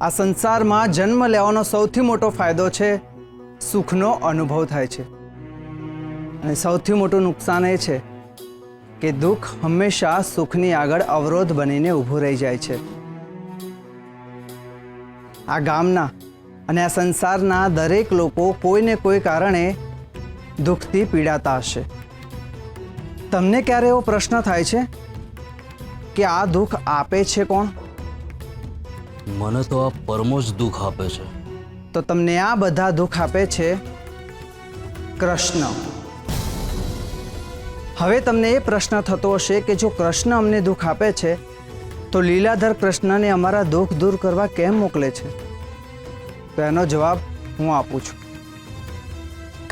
S6: આ સંસારમાં જન્મ લેવાનો સૌથી મોટો ફાયદો છે સુખનો અનુભવ થાય છે, અને સૌથી મોટું નુકસાન એ છે કે દુઃખ હંમેશા સુખની આગળ અવરોધ બનીને ઊભું રહી જાય છે. આ ગામના અને આ સંસારના દરેક લોકો કોઈને કોઈ કારણે દુઃખથી પીડાતા હશે. તમને ક્યારે એવો પ્રશ્ન થાય છે કે આ દુઃખ આપે છે કોણ?
S8: મને તો આ પરમો જ દુઃખ આપે છે.
S6: તો તમને આ બધા દુઃખ આપે છે કૃષ્ણ. હવે તમને એ પ્રશ્ન થતો હશે કે જો કૃષ્ણ અમને દુઃખ આપે છે તો લીલાધર કૃષ્ણને અમારા દુઃખ દૂર કરવા કેમ મોકલે છે? તો એનો જવાબ હું આપું છું.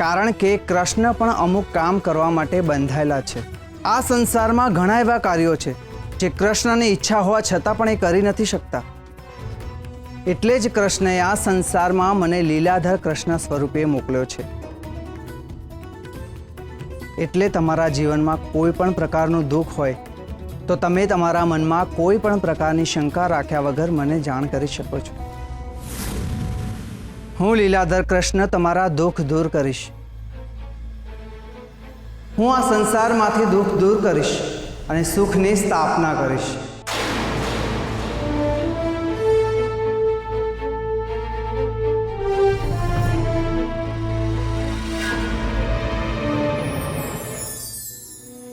S6: કારણ કે કૃષ્ણ પણ અમુક કામ કરવા માટે બંધાયેલા છે. આ સંસારમાં ઘણા એવા કાર્યો છે જે કૃષ્ણની ઈચ્છા હોવા છતાં પણ એ કરી નથી શકતા. એટલે જ કૃષ્ણએ આ સંસારમાં મને લીલાધર કૃષ્ણ સ્વરૂપે મોકલ્યો છે. એટલે તમારા જીવનમાં કોઈ પણ પ્રકારનું દુઃખ હોય તો તમે તમારા મનમાં કોઈ પણ પ્રકારની શંકા રાખ્યા વગર મને જાણ કરી શકો છો. હું લીલાધર કૃષ્ણ તમારા દુઃખ દૂર કરીશ. હું આ સંસારમાંથી દુઃખ દૂર કરીશ અને સુખની સ્થાપના કરીશ.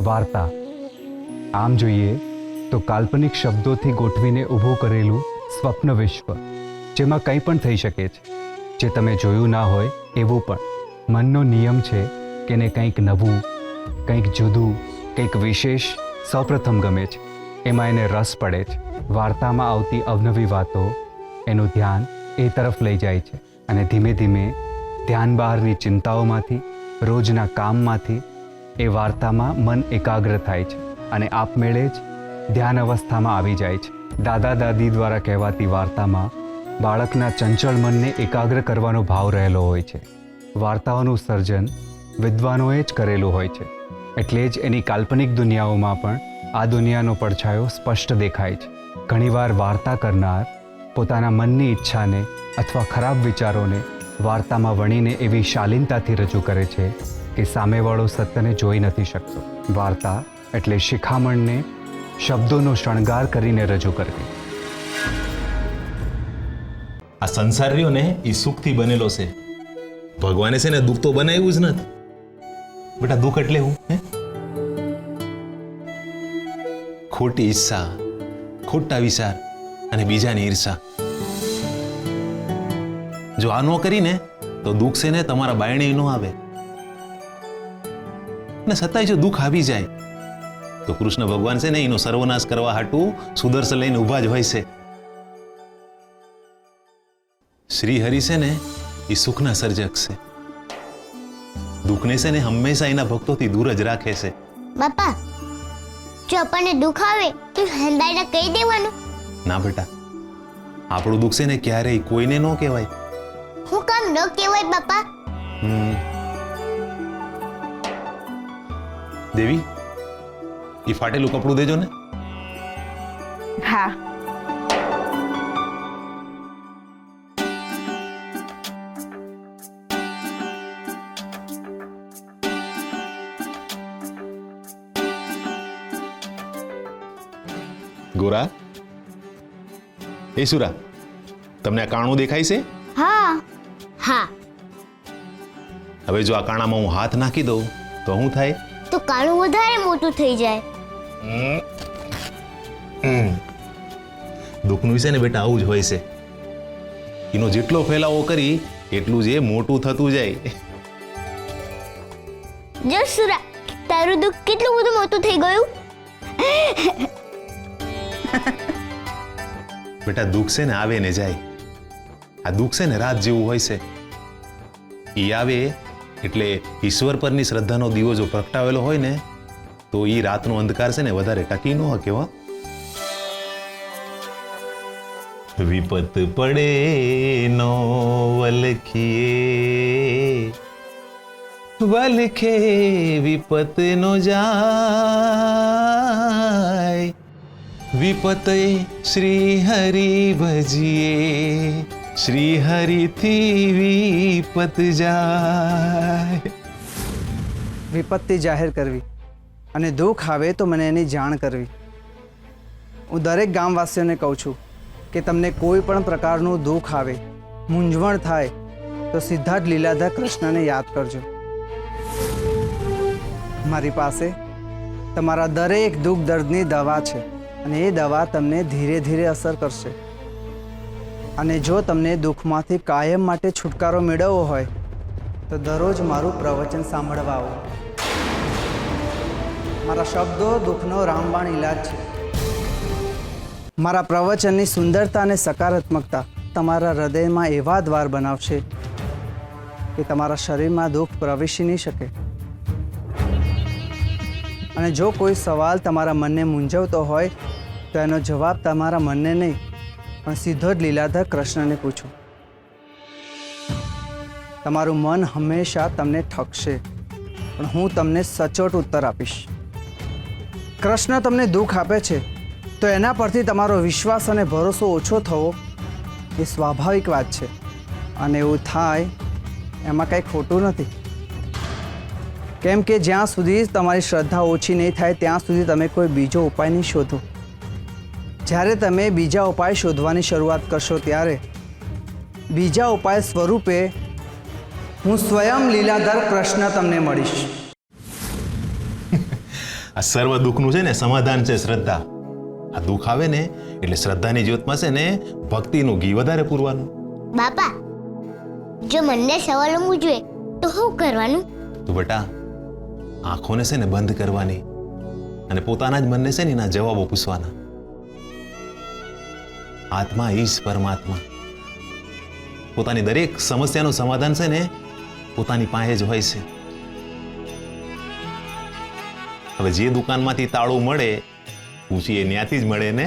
S2: વાર્તા આમ જોઈએ તો કાલ્પનિક શબ્દોથી ગોઠવીને ઊભું કરેલું સ્વપ્ન વિશ્વ, જેમાં કંઈ પણ થઈ શકે છે, જે તમે જોયું ના હોય એવું પણ. મનનો નિયમ છે કે એને કંઈક નવું, કંઈક જુદું, કંઈક વિશેષ સૌપ્રથમ ગમે છે, એમાં એને રસ પડે છે. વાર્તામાં આવતી અવનવી વાતો એનું ધ્યાન એ તરફ લઈ જાય છે, અને ધીમે ધીમે ધ્યાન બહારની ચિંતાઓમાંથી, રોજના કામમાંથી એ વાર્તામાં મન એકાગ્ર થાય છે અને આપમેળે જ ધ્યાન અવસ્થામાં આવી જાય છે. દાદા દાદી દ્વારા કહેવાતી વાર્તામાં બાળકના ચંચળ મનને એકાગ્ર કરવાનો ભાવ રહેલો હોય છે. વાર્તાઓનું સર્જન વિદ્વાનોએ જ કરેલું હોય છે, એટલે જ એની કાલ્પનિક દુનિયાઓમાં પણ આ દુનિયાનો પડછાયો સ્પષ્ટ દેખાય છે. ઘણીવાર વાર્તા કરનાર પોતાના મનની ઈચ્છાને અથવા ખરાબ વિચારોને વાર્તામાં વણીને એવી શાલીનતાથી રજૂ કરે છે કે સામેવાળો સત્યને જોઈ નથી શકતો. વાર્તા એટલે શિખામણને શબ્દોનો શણગાર કરીને રજૂ કરવી.
S3: આ સંસાર રહ્યો ને એ સુખથી બનેલો છે. ભગવાને છે ને દુઃખ તો બનાવ્યું જ નથી. બેટા દુઃખ એટલે હું હે ખોટી ઈચ્છા, ખોટા વિચાર અને બીજાની ઈર્ષા. જો આ ન કરીને તો દુઃખ છે ને તમારા બાયણે ન આવે. ને છતાંય જો દુઃખ આવી જાય તો કૃષ્ણ ભગવાન છે ને એનો સર્વનાશ કરવા હાટું સુદર્શન લઈને ઊભા જ હોય છે. શ્રી હરિ છે ને એ સુખના સર્જક છે. દુઃખને છે ને હંમેશા એના ભક્તોથી દૂર જ રાખે છે.
S5: બાપા, જો આપણને દુઃખ આવે તો હંદાઈને કહી દેવાનું.
S3: ના બેટા, આપણું દુઃખ છે ને ક્યારેય કોઈને ન કહેવાય.
S5: હું કામ ન કહેવાય બાપા?
S3: દેવી, એ ફાટેલું કપડું દેજો ને.
S4: હા.
S3: ગોરા, એ સુરા, તમને આ કાણું દેખાય છે?
S5: હા. હા.
S3: હવે જો આ કાણામાં હું હાથ નાખી દઉં તો શું થાય?
S5: તો કાણું વધારે મોટું થઈ જાય.
S3: દુઃખનું છે ને બેટા આવું જ હોય છે. એનો જેટલો ફેલાવો કરી એટલું જ એ મોટું થતું જાય.
S5: જો સુરા, તારું દુઃખ કેટલું બધું મોટું થઈ ગયું.
S3: બેટા દુઃખ છે ને આવે ને જાય. આ દુઃખ છે ને રાત જેવું હોય છે. એ આવે એટલે ઈશ્વર પરની શ્રદ્ધાનો દીવો જો પ્રગટાવેલો હોય ને તો એ રાતનો અંધકાર છે ને વધારે ટકી ન શકે. હો, વિપત પડે નો વલખીએ, વલખે વિપત નો જાય, વિપતે શ્રી હરિ ભજીએ, શ્રી હરિથી વિપત જાય.
S6: વિપત્તિ જાહેર કરવી અને દુઃખ આવે તો મને એની જાણ કરવી. હું દરેક ગામવાસીઓને કહું છું કે તમને કોઈ પણ પ્રકારનું દુઃખ આવે, મૂંઝવણ થાય તો સીધા જ લીલાધર કૃષ્ણને યાદ કરજો. મારી પાસે તમારા દરેક દુઃખ દર્દની દવા છે અને એ દવા તમને ધીરે ધીરે અસર કરશે. અને જો તમને દુઃખમાંથી કાયમ માટે છુટકારો મેળવવો હોય તો દરરોજ મારું પ્રવચન સાંભળવા આવો. મારા શબ્દો દુઃખનો રામબાણ ઈલાજ છે. મારા પ્રવચનની સુંદરતા અને સકારાત્મકતા તમારા હૃદયમાં એવા દ્વાર બનાવશે કે તમારા શરીરમાં દુઃખ પ્રવેશી નહીં શકે. અને જો કોઈ સવાલ તમારા મનને મૂંઝવતો હોય તો એનો જવાબ તમારા મનને નહીં પણ સીધો જ લીલાધર કૃષ્ણને પૂછો. તમારું મન હંમેશા તમને ઠગશે પણ હું તમને સચોટ ઉત્તર આપીશ. કૃષ્ણ તમને દુઃખ આપે છે તો એના પરથી તમારો વિશ્વાસ અને ભરોસો ઓછો થવો એ સ્વાભાવિક વાત છે અને એવું થાય એમાં કંઈ ખોટું નથી. કેમ કે જ્યાં સુધી તમારી શ્રદ્ધા ઓછી નહીં થાય ત્યાં સુધી તમે કોઈ બીજો ઉપાય નહીં શોધો. જ્યારે તમે બીજા ઉપાય શોધવાની શરૂઆત કરશો ત્યારે બીજા ઉપાય સ્વરૂપે હું સ્વયં લીલાધર કૃષ્ણ તમને મળીશ.
S3: આ સર્વ દુઃખનું છે ને સમાધાન છે શ્રદ્ધા. આ દુઃખ આવે ને એટલે શ્રદ્ધાની જ્યોતમાં છે ને ભક્તિનું ઘી વધારે પૂરવાનું.
S5: બાપા, જો મનને સવાલો મૂંઝવે તો શું કરવાનું?
S3: તો બેટા આંખોને છે ને બંધ કરવાની અને પોતાના જ મનને છે ને એના જવાબો પૂછવાના. આત્મા ઈ જ પરમાત્મા. પોતાની દરેક સમસ્યાનું સમાધાન છે ને પોતાની પાસે જ હોય છે. હવે જે દુકાનમાંથી તાળું મળે પૂછીએ ત્યાંથી જ મળે ને.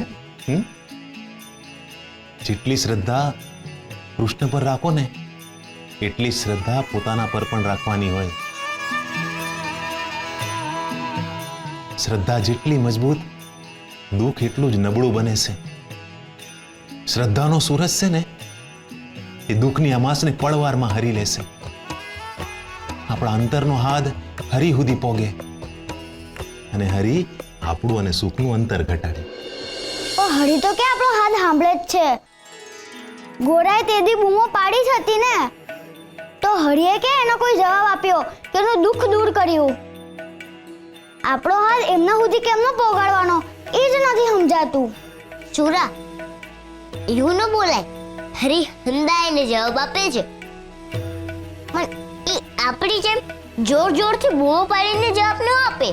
S3: જેટલી શ્રદ્ધા કૃષ્ણ પર રાખો ને એટલી જ શ્રદ્ધા પોતાના પર પણ રાખવાની હોય. શ્રદ્ધા જેટલી મજબૂત, દુઃખ એટલું જ નબળું બને છે. શ્રદ્ધાનો સૂરજ છે ને એ દુઃખની અમાસને પળવારમાં હરી લેશે. આપણા અંતરનો હાથ હરી સુધી પોગે અને હરી આપણું અને સુખનું અંતર ઘટાડે.
S5: હરી તો કે આપણો હાથ સાંભળે જ છે. ગોરાએ તેદી બૂમો પાડી જ હતી ને, તો હરિએ કે એનો કોઈ જવાબ આપ્યો કે એનું દુઃખ દૂર કર્યું. આપણો હાથ એમના સુધી કેમનો પોગાડવાનો એ જ નથી સમજાતું. ચોરા, એવું ન બોલાય. હરી હંદાઈને જવાબ આપે છે, પણ એ આપણી જેમ જોર જોરથી બૂમો પાડીને જવાબ ન આપે.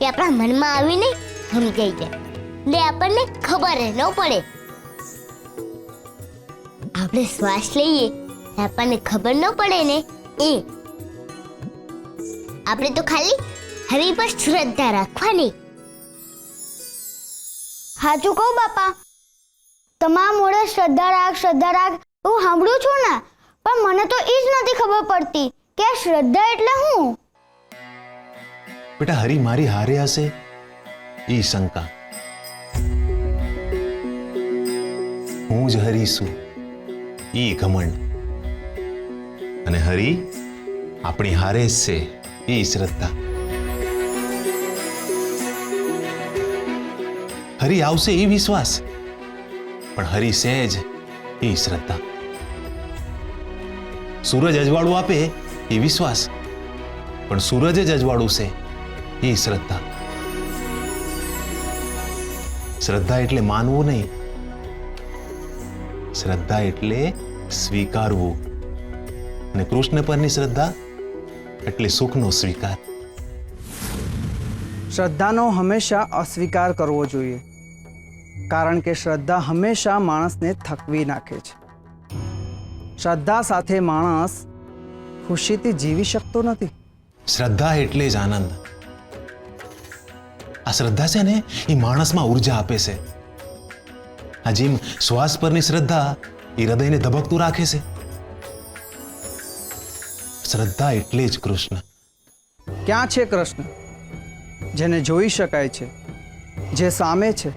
S5: એ આપણા મનમાં આવીને સમજાઈ જાય ને આપણને ખબર ન પડે. આપણે શ્વાસ લઈએ આપણને ખબર ન પડે ને એ. આપણે તો ખાલી હરી પર શ્રદ્ધા રાખવાની. સાચું કહું બાપા, તમારા મોઢે શ્રદ્ધા રાખ હું સાંભળું છું ને, પણ મને તો એ જ નથી ખબર પડતી કે આ શ્રદ્ધા એટલે શું.
S3: બેટા, હરી મારી હારે હશે ઈ શંકા. હું જ હરી છું ઈ ઘમંડ. અને હરી આપણી હારે જ છે ઈ શ્રદ્ધા. હરી આવશે ઈ વિશ્વાસ, પણ હરી છે જ ઈ શ્રદ્ધા. સૂરજ અજવાળું આપે એ વિશ્વાસ, પણ સૂરજ જ અજવાળું છે એ શ્રદ્ધા. શ્રદ્ધા એટલે માનવું નહીં, શ્રદ્ધા એટલે સ્વીકારવું. અને કૃષ્ણ પરની શ્રદ્ધા એટલે સુખનો સ્વીકાર.
S6: શ્રદ્ધાનો હંમેશા અસ્વીકાર કરવો જોઈએ, કારણ કે શ્રદ્ધા હંમેશા માણસને થકવી નાખે છે. શ્રદ્ધા સાથે માણસ ખુશીથી જીવી શકતો નથી.
S3: શ્રદ્ધા એટલે જ આનંદ. આ શ્રદ્ધા છે ને એ માણસમાં ઉર્જા આપે છે. આ જેમ શ્વાસ પરની શ્રદ્ધા એ હૃદયને ધબકતું રાખે છે. શ્રદ્ધા એટલે જ કૃષ્ણ.
S6: ક્યાં છે કૃષ્ણ? જેને જોઈ શકાય છે, જે સામે છે,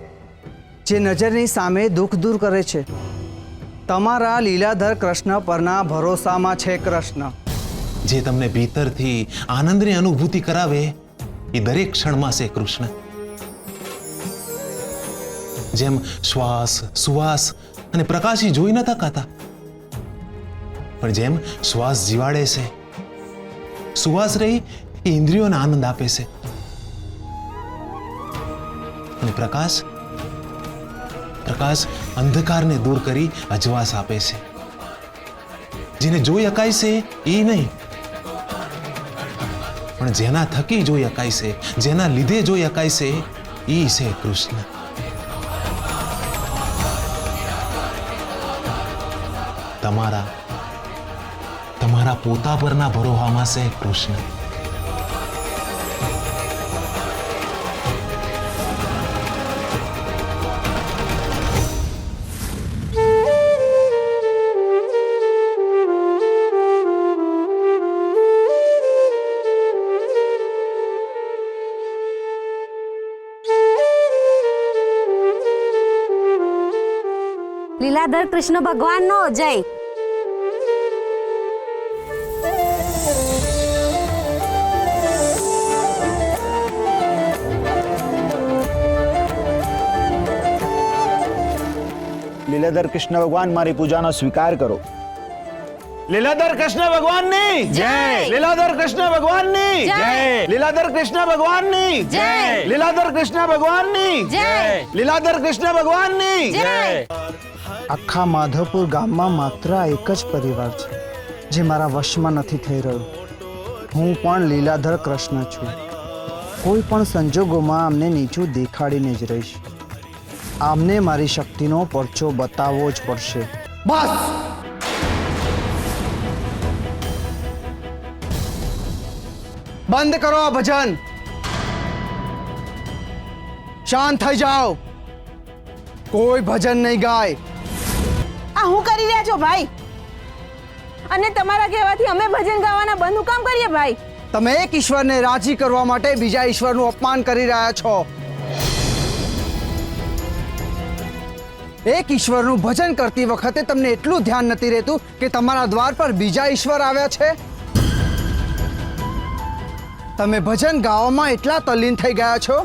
S6: જે નજરની સામે દુઃખ દૂર કરે છે. તમારા લીલાધર કૃષ્ણ પરના ભરોસામાં છે કૃષ્ણ.
S3: જે તમને ભીતરથી આનંદની અનુભૂતિ કરાવે એ દરેક ક્ષણમાં છે કૃષ્ણ. જેમ શ્વાસ, સુવાસ અને પ્રકાશી જોઈ ન શકાતા, પણ જેમ શ્વાસ જીવાડે છે, સુવાસ રહી એ ઇન્દ્રિયોને આનંદ આપે છે, અને પ્રકાશ અંધકારને દૂર કરી અજવાસ આપે છે. જેને જોઈ શકાય છે એ નહીં, પણ જેના થકી જોઈ શકાય છે, જેના લીધે જોઈ શકાય છે એ છે કૃષ્ણ. તમારા પોતા પરના ભરોસામાં છે કૃષ્ણ.
S1: લીલાધર કૃષ્ણ ભગવાનનો જય.
S11: લીલાધર કૃષ્ણ ભગવાન મારી પૂજાનો સ્વીકાર કરો. લીલાધર કૃષ્ણ ભગવાનની જય. લીલાધર કૃષ્ણ ભગવાનની જય. લીલાધર કૃષ્ણ ભગવાનની જય. લીલાધર કૃષ્ણ ભગવાનની જય. લીલાધર કૃષ્ણ ભગવાનની જય.
S6: આખા માધવપુર ગામમાં માત્ર આ એક જ પરિવાર છે જે મારા વશમાં નથી થઈ રહ્યો. હું પણ લીલાધર કૃષ્ણ છું. કોઈ પણ સંજોગોમાં આમને નીચું દેખાડીને જ રહીશ. આમને મારી શક્તિનો પરચો બતાવવો જ પડશે. બસ! બંધ કરો આ ભજન. શાંત થઈ જાઓ. કોઈ ભજન નહીં ગાય.
S4: શું કરી રહ્યા છો ભાઈ? અને તમારા કહેવાથી અમે ભજન ગાવાના બંધ હું કામ કરીએ ભાઈ?
S6: તમે એક ઈશ્વરને રાજી કરવા માટે બીજા ઈશ્વરનું અપમાન કરી રહ્યા છો. એક ઈશ્વરનું ભજન કરતી વખતે તમને એટલું ધ્યાન નથી રહેતું કે તમારા દ્વાર પર બીજા ઈશ્વર આવ્યા છે. તમે ભજન ગાવામાં એટલા તલ્લીન થઈ ગયા છો,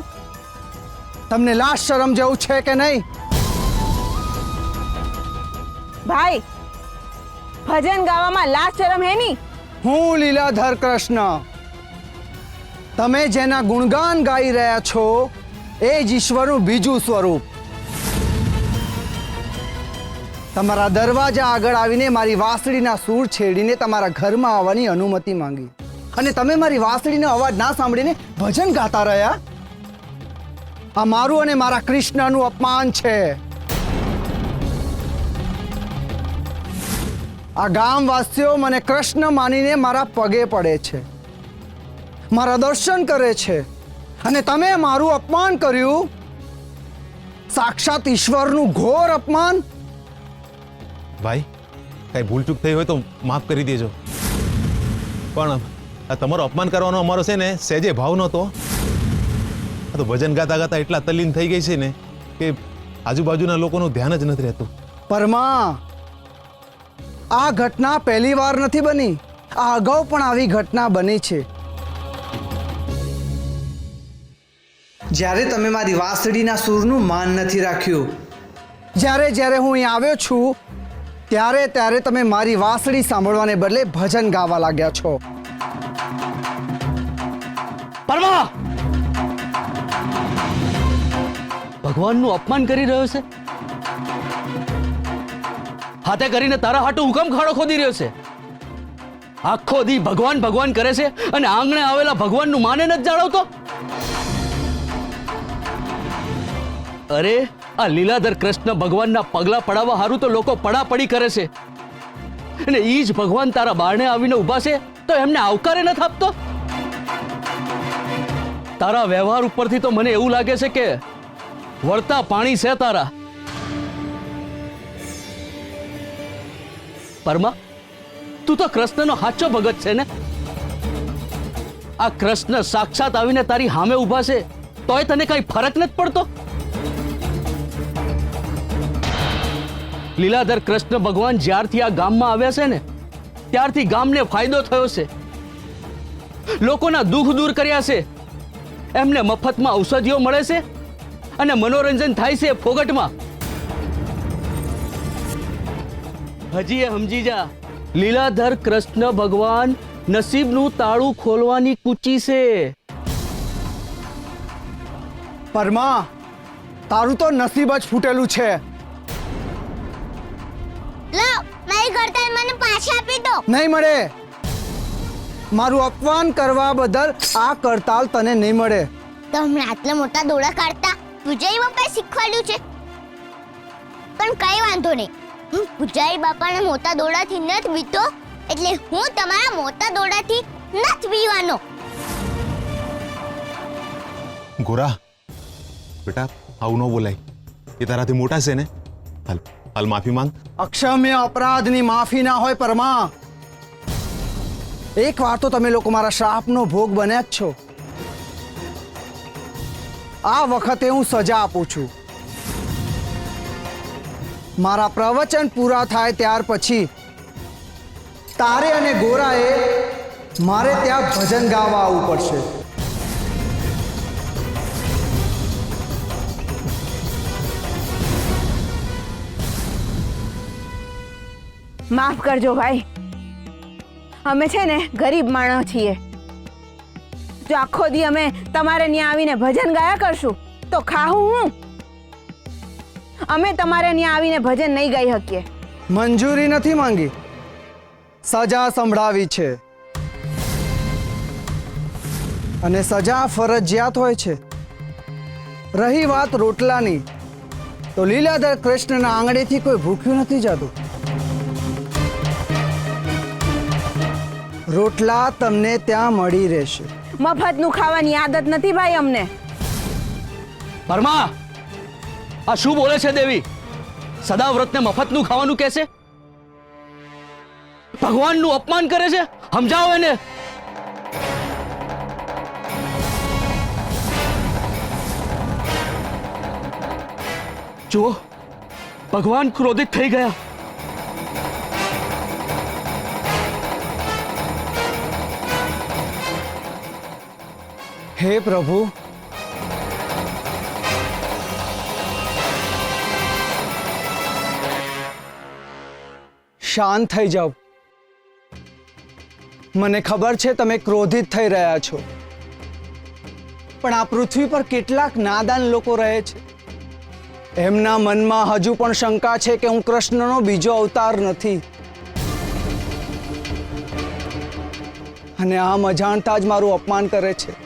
S6: તમને લાજ શરમ જેવું છે કે નહીં?
S4: ભાઈ, ભજન ગાવામાં લાજ શરમ હે નહીં?
S6: હું લીલાધર કૃષ્ણ, તમે જેના ગુણગાન ગાઈ રહ્યા છો એ જ ઈશ્વરનું બીજું સ્વરૂપ. તમારા દરવાજા આગળ આવીને મારી વાંસળીના સૂર છેડીને તમારા ઘરમાં આવવાની અનુમતિ માંગી, અને તમે મારી વાંસળીનો અવાજ ના સાંભળીને ભજન ગાતા રહ્યા. આ મારું અને મારા કૃષ્ણનું અપમાન છે. આ ગામવાસીઓ મને કૃષ્ણ માનીને મારા પગે પડે છે, મારા દર્શન કરે છે, અને તમે મારું અપમાન કર્યું. સાક્ષાત ઈશ્વરનું ઘોર અપમાન.
S3: ભાઈ, કઈ ભૂલચૂક થઈ હોય તો માફ કરી દેજો, પણ આ તમારો અપમાન કરવાનો અમારો છે ને સહેજે ભાવ નહોતો. આ તો ભજન ગાતા ગાતા એટલા તલ્લીન થઈ ગઈ છે ને કે આજુબાજુના લોકોનું ધ્યાન જ નથી રહેતું.
S6: પરમા, આ ઘટના પહેલી વાર નથી બની. આ અગાઉ પણ આવી ઘટના બની છે. જ્યારે તમે મારી વાંસળીના સૂરનું માન નથી રાખ્યું, જ્યારે હું અહીં આવ્યો છું ત્યારે તમે મારી વાંસળી સાંભળવાને બદલે ભજન ગાવા લાગ્યા છો.
S8: પરમા, ભગવાનનું અપમાન કરી રહ્યો છે. હાથે કરીને તારા હાટુ હુકમ ખાડો ખોદી રહ્યો છે. આખો દી ભગવાન ભગવાન કરે છે અને આંગણે આવેલા ભગવાનનું માને નથી જાળવતો. અરે, આ લીલાધર કૃષ્ણ ભગવાનના પગલા પડાવવા હારું તો લોકો પડાપડી કરે છે, અને ઈ જ ભગવાન તારા બારણે આવીને ઊભા છે તો એમને આવકારે નથી આપતો. તારા વ્યવહાર ઉપરથી તો મને એવું લાગે છે કે વળતા પાણી છે તારા. પરમા, તું તો કૃષ્ણનો સાચો ભગત છે ને? આ કૃષ્ણ સાક્ષાત આવીને તારી સામે ઊભા છે તોય તને કઈ ફરક નથી પડતો? લીલાધર કૃષ્ણ ભગવાન જ્યારથી આ ગામમાં આવ્યા છે ને ત્યારથી ગામને ફાયદો થયો છે. લોકોના દુઃખ દૂર કર્યા છે, એમને મફતમાં ઔષધિઓ મળે છે અને મનોરંજન થાય છે ફોગટમાં. હજી એ સમજી જા, લીલાધર કૃષ્ણ ભગવાન નસીબનું તાળું ખોલવાની કૂચી છે.
S6: પરમા, તારું તો નસીબ જ ફૂટેલું છે.
S5: લો, મારી કરતાલ મને પાછી આપી દો.
S6: નહીં મળે. મારું અપમાન કરવા બદલ આ કરતાલ તને નહીં મળે.
S5: તમને આટલા મોટા દોડા કાઢતા પૂજારી બાપાએ શીખવાડ્યું છે, પણ કઈ વાંધો નહીં. હું પૂજારી બાપાના મોટા દોડાથી નથી બીતો, એટલે હું તમારા મોટા દોડાથી નથી બીવાનો.
S3: ગોરા, બેટા આવું ન બોલાય. એ તારાથી મોટા છે ને. હાલ માફી માંગ.
S6: અક્ષમ્ય અપરાધની માફી ના હોય પરમા. એક વાર તો તમે લોકો મારા શ્રાપનો ભોગ બન્યા જ છો. આ વખતે હું સજા આપું છું. મારા પ્રવચન પૂરા થાય ત્યાર પછી તારે અને ગોરાએ મારે ત્યાં ભજન ગાવા આવવું પડશે.
S4: માફ કરજો ભાઈ, અમે છે ને ગરીબ માણસ છીએ. જો આખો દી અમે તમારે ત્યાં આવીને ભજન ગાયા કરશું તો ખાવું હું? અમે તમારે ત્યાં આવીને ભજન નહીં ગાઈ શકીએ.
S6: મંજૂરી નથી માંગી, સજા સંભળાવી છે, અને સજા ફરજિયાત હોય છે. રહી વાત રોટલાની, તો લીલાધર કૃષ્ણના આંગણેથી કોઈ ભૂખ્યું નથી જતું. રોટલા તમને ત્યાં મળી રહેશે.
S4: મફતનું ખાવાની આદત નથી ભાઈ અમને.
S8: પરમા, આ શું બોલે છે દેવી? સદાવ્રતને મફતનું ખાવાનું કહેશે? ભગવાનનું અપમાન કરે છે. સમજાવો એને. જો ભગવાન ક્રોધિત થઈ ગયા.
S6: હે પ્રભુ, શાંત થઈ જાઓ. મને ખબર છે તમે ક્રોધિત થઈ રહ્યા છો, પણ આ પૃથ્વી પર કેટલાક નાદાન લોકો રહે છે. એમના મનમાં હજુ પણ શંકા છે કે હું કૃષ્ણનો બીજો અવતાર નથી, અને આમ અજાણતા જ મારું અપમાન કરે છે.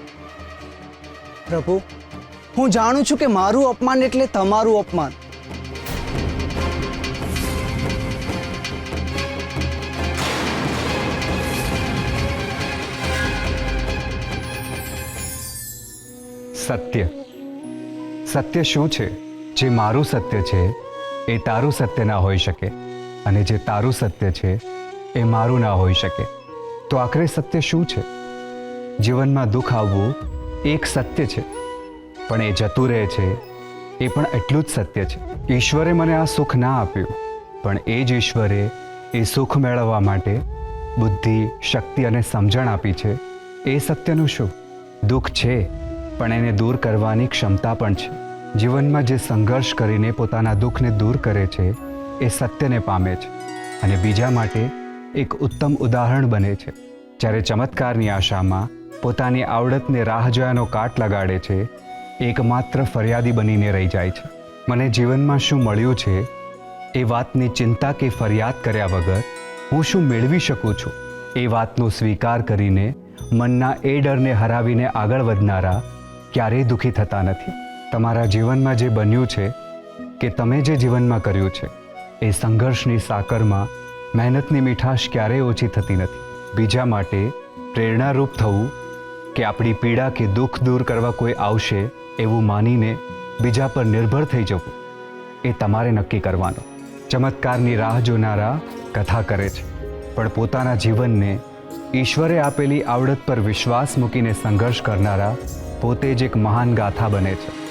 S6: પ્રભુ, હું જાણું છું કે મારું અપમાન એટલે તમારું અપમાન.
S2: સત્ય. સત્ય શું છે? જે મારું સત્ય છે એ તારું સત્ય ના હોઈ શકે, અને જે તારું સત્ય છે એ મારું ના હોઈ શકે. તો આખરે સત્ય શું છે? જીવનમાં દુઃખ આવવું એક સત્ય છે, પણ એ જતું રહે છે એ પણ એટલું જ સત્ય છે. ઈશ્વરે મને આ સુખ ના આપ્યું, પણ એ જ ઈશ્વરે એ સુખ મેળવવા માટે બુદ્ધિ, શક્તિ અને સમજણ આપી છે. એ સત્યનું શું? દુઃખ છે, પણ એને દૂર કરવાની ક્ષમતા પણ છે. જીવનમાં જે સંઘર્ષ કરીને પોતાના દુઃખને દૂર કરે છે એ સત્યને પામે છે, અને બીજા માટે એક ઉત્તમ ઉદાહરણ બને છે. જ્યારે ચમત્કારની આશામાં પોતાની આવડતને રાહ જોયાનો કાટ લગાડે છે, એકમાત્ર ફરિયાદી બનીને રહી જાય છે. મને જીવનમાં શું મળ્યું છે એ વાતની ચિંતા કે ફરિયાદ કર્યા વગર હું શું મેળવી શકું છું એ વાતનો સ્વીકાર કરીને મનના એ ડરને હરાવીને આગળ વધનારા ક્યારેય દુઃખી થતા નથી. તમારા જીવનમાં જે બન્યું છે કે તમે જે જીવનમાં કર્યું છે એ સંઘર્ષની સાકરમાં મહેનતની મીઠાશ ક્યારેય ઓછી થતી નથી. બીજા માટે પ્રેરણારૂપ થવું કે આપણી પીડા કે દુઃખ દૂર કરવા કોઈ આવશે એવું માનીને બીજા પર નિર્ભર થઈ જવું એ તમારે નક્કી કરવાનું. ચમત્કારની રાહ જોનારા કથા કરે છે, પણ પોતાના જીવનને ઈશ્વરે આપેલી આવડત પર વિશ્વાસ મૂકીને સંઘર્ષ કરનારા પોતે જ એક મહાન ગાથા બને છે.